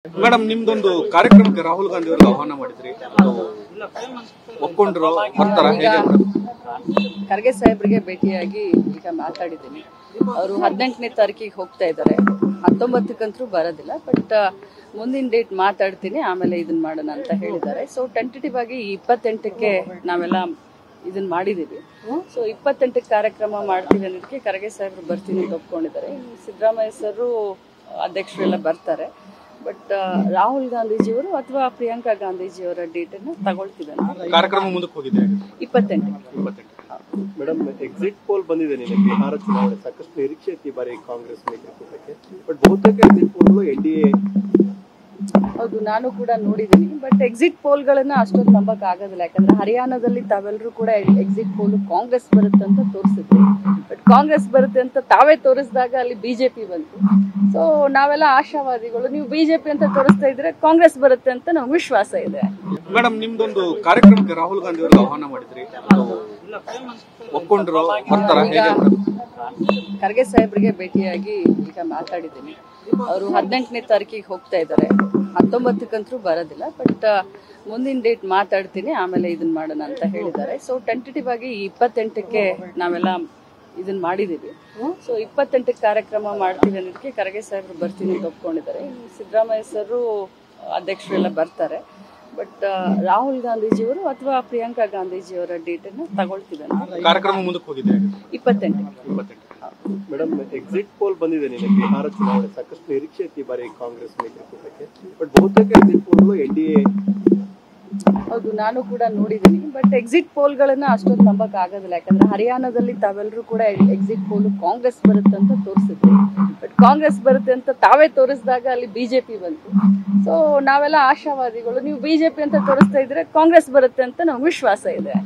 Madam ನಿಮ್ದೊಂದು ಕಾರ್ಯಕ್ರಮಕ್ಕೆ ರಾಹುಲ್ ಗಾಂಧಿ ಅವರಿಗೆ ಆಹ್ವಾನ ಮಾಡಿದ್ರಿ, ಒಪ್ಕೊಂಡ್ರು ಬರ್ತಾರ? ಹೇಗೆ ಖರ್ಗೆ ಸಾಹೇಬ್ರಿಗೆ ಭೇಟಿಯಾಗಿ ಈಗ ಮಾತಾಡಿದ್ದೀನಿ. ಅವರು 18ನೇ ತಾರೀಕಿಗೆ ಹೋಗ್ತಾ ಇದ್ದಾರೆ, 19ಕ್ಕಂತೂ ಬರೋದಿಲ್ಲ. ಬಟ್ ಮುಂದಿನ ಡೇಟ್ ಮಾತಾಡ್ತೀನಿ, ಆಮೇಲೆ ಇದನ್ನ ಮಾಡೋಣ ಅಂತ ಹೇಳಿದ್ದಾರೆ. ಸೊ ಟೆಂಟೇಟಿವ್ ಆಗಿ 28ಕ್ಕೆ ನಾವೆಲ್ಲ ಇದನ್ನ ಮಾಡಿದೀವಿ. ಸೊ 28ಕ್ಕೆ ಕಾರ್ಯಕ್ರಮ ಮಾಡ್ತೀವಿ ಅನ್ನೋದಕ್ಕೆ ಖರ್ಗೆ ಸಾಹೇಬ್ರು ಬರ್ತೀನಿ ಅಂತ ಒಪ್ಕೊಂಡಿದ್ದಾರೆ. ಸಿದ್ದರಾಮಯ್ಯ ಸರ್ ಅಧ್ಯಕ್ಷರೆಲ್ಲ ಬರ್ತಾರೆ. ಬಟ್ ರಾಹುಲ್ ಗಾಂಧೀಜಿಯವರು ಅಥವಾ ಪ್ರಿಯಾಂಕಾ ಗಾಂಧೀಜಿಯವರ ಡೇಟ್ ಅನ್ನು ತಗೊಳ್ತಿದ್ದಾನೆ. ಕಾರ್ಯಕ್ರಮ ಮುಂದಕ್ಕೆ ಹೋಗಿದೆ 28ಕ್ಕೆ. ಮೇಡಮ್, ಎಕ್ಸಿಟ್ ಪೋಲ್ ಬಂದಿದೆ ನಿನ್ನೆ ಬಿಹಾರ ಚುನಾವಣೆ, ಸಾಕಷ್ಟು ನಿರೀಕ್ಷೆ ಇತ್ತು ಈ ಬಾರಿ ಕಾಂಗ್ರೆಸ್ ನೇತೃತ್ವಕ್ಕೆ. ಬಟ್ ಬಹುತೇಕ ಎಕ್ಸಿಟ್ ಪೋಲ್ ಎನ್ಡಿಎ. ಹೌದು, ನಾನು ಕೂಡ ನೋಡಿದ್ದೀನಿ. ಬಟ್ ಎಕ್ಸಿಟ್ ಪೋಲ್ಗಳನ್ನ ಅಷ್ಟೊಂದು ನಂಬಕ್ ಆಗೋದಿಲ್ಲ. ಯಾಕಂದ್ರೆ ಹರಿಯಾಣದಲ್ಲಿ ತಾವೆಲ್ಲರೂ ಕೂಡ ಎಕ್ಸಿಟ್ ಪೋಲ್ ಕಾಂಗ್ರೆಸ್ ಬರುತ್ತೆ ಅಂತ ತೋರಿಸಿದ್ರು. ಬಟ್ ಕಾಂಗ್ರೆಸ್ ಬರುತ್ತೆ ಅಂತ ತಾವೇ ತೋರಿಸಿದಾಗ ಅಲ್ಲಿ ಬಿಜೆಪಿ ಬಂತು. ಸೊ ನಾವೆಲ್ಲ ಆಶಾವಾದಿಗಳು. ನೀವು ಬಿಜೆಪಿ ಅಂತ ತೋರಿಸ್ತಾ ಇದ್ರೆ ಕಾಂಗ್ರೆಸ್ ಬರುತ್ತೆ ಅಂತ ನಮ್ಗೆ ವಿಶ್ವಾಸ ಇದೆ. ಮೇಡಮ್ ನಿಮ್ದೊಂದು ಕಾರ್ಯಕ್ರಮಕ್ಕೆ ರಾಹುಲ್ ಗಾಂಧಿ ಅವರಿಗೆ ಆಹ್ವಾನ ಮಾಡಿದ್ರಿ, ಒಪ್ಕೊಂಡ್ರು ಬರ್ತಾರ? ಹೇಗೆ ಖರ್ಗೆ ಸಾಹೇಬ್ರಿಗೆ ಭೇಟಿಯಾಗಿ ಈಗ ಮಾತಾಡಿದ್ದೀನಿ. ಅವರು 18ನೇ ತಾರೀಕಿಗೆ ಹೋಗ್ತಾ ಇದ್ದಾರೆ, 19ಕ್ಕಂತೂ ಬರೋದಿಲ್ಲ. ಬಟ್ ಮುಂದಿನ ಡೇಟ್ ಮಾತಾಡ್ತೀನಿ, ಆಮೇಲೆ ಇದನ್ನ ಮಾಡೋಣ ಅಂತ ಹೇಳಿದ್ದಾರೆ. ಸೊ ಟೆಂಟೇಟಿವ್ ಆಗಿ 28ಕ್ಕೆ ನಾವೆಲ್ಲ ಇದನ್ನ ಮಾಡಿದೀವಿ. ಸೊ 28ಕ್ಕೆ ಕಾರ್ಯಕ್ರಮ ಮಾಡ್ತೀವಿ ಅನ್ನೋದಕ್ಕೆ ಖರ್ಗೆ ಸಾಹೇಬ್ರು ಬರ್ತೀನಿ ಅಂತ ಒಪ್ಕೊಂಡಿದ್ದಾರೆ. ಸಿದ್ದರಾಮಯ್ಯ ಸರ್ ಅಧ್ಯಕ್ಷರೆಲ್ಲ ಬರ್ತಾರೆ. ಬಟ್ ರಾಹುಲ್ ಗಾಂಧೀಜಿಯವರು ಅಥವಾ ಪ್ರಿಯಾಂಕಾ ಗಾಂಧೀಜಿಯವರ ಡೇಟ್ ಅನ್ನು ತಗೊಳ್ತಿದ್ದಾನೆ. ಕಾರ್ಯಕ್ರಮ ಮುಂದಕ್ಕೆ ಹೋಗಿದೆ 28ಕ್ಕೆ. ಮೇಡಮ್, ಎಕ್ಸಿಟ್ ಪೋಲ್ ಬಂದಿದೆ ನಿನ್ನೆ ಬಿಹಾರ ಚುನಾವಣೆ, ಸಾಕಷ್ಟು ನಿರೀಕ್ಷೆ ಇತ್ತು ಈ ಬಾರಿ ಕಾಂಗ್ರೆಸ್ ನೇತೃತ್ವಕ್ಕೆ. ಬಟ್ ಬಹುತೇಕ ಎಕ್ಸಿಟ್ ಪೋಲ್ ಎನ್ಡಿಎ. ಹೌದು, ನಾನು ಕೂಡ ನೋಡಿದ್ದೀನಿ. ಬಟ್ ಎಕ್ಸಿಟ್ ಪೋಲ್ಗಳನ್ನ ಅಷ್ಟೊಂದು ನಂಬಕ್ ಆಗೋದಿಲ್ಲ. ಯಾಕಂದ್ರೆ ಹರಿಯಾಣದಲ್ಲಿ ತಾವೆಲ್ಲರೂ ಕೂಡ ಎಕ್ಸಿಟ್ ಪೋಲ್ ಕಾಂಗ್ರೆಸ್ ಬರುತ್ತೆ ಅಂತ ತೋರಿಸಿದ್ರು. ಬಟ್ ಕಾಂಗ್ರೆಸ್ ಬರುತ್ತೆ ಅಂತ ತಾವೇ ತೋರಿಸಿದಾಗ ಅಲ್ಲಿ ಬಿಜೆಪಿ ಬಂತು. ಸೊ ನಾವೆಲ್ಲ ಆಶಾವಾದಿಗಳು. ನೀವು ಬಿಜೆಪಿ ಅಂತ ತೋರಿಸ್ತಾ ಇದ್ರೆ ಕಾಂಗ್ರೆಸ್ ಬರುತ್ತೆ ಅಂತ ನಮ್ಗೆ ವಿಶ್ವಾಸ ಇದೆ.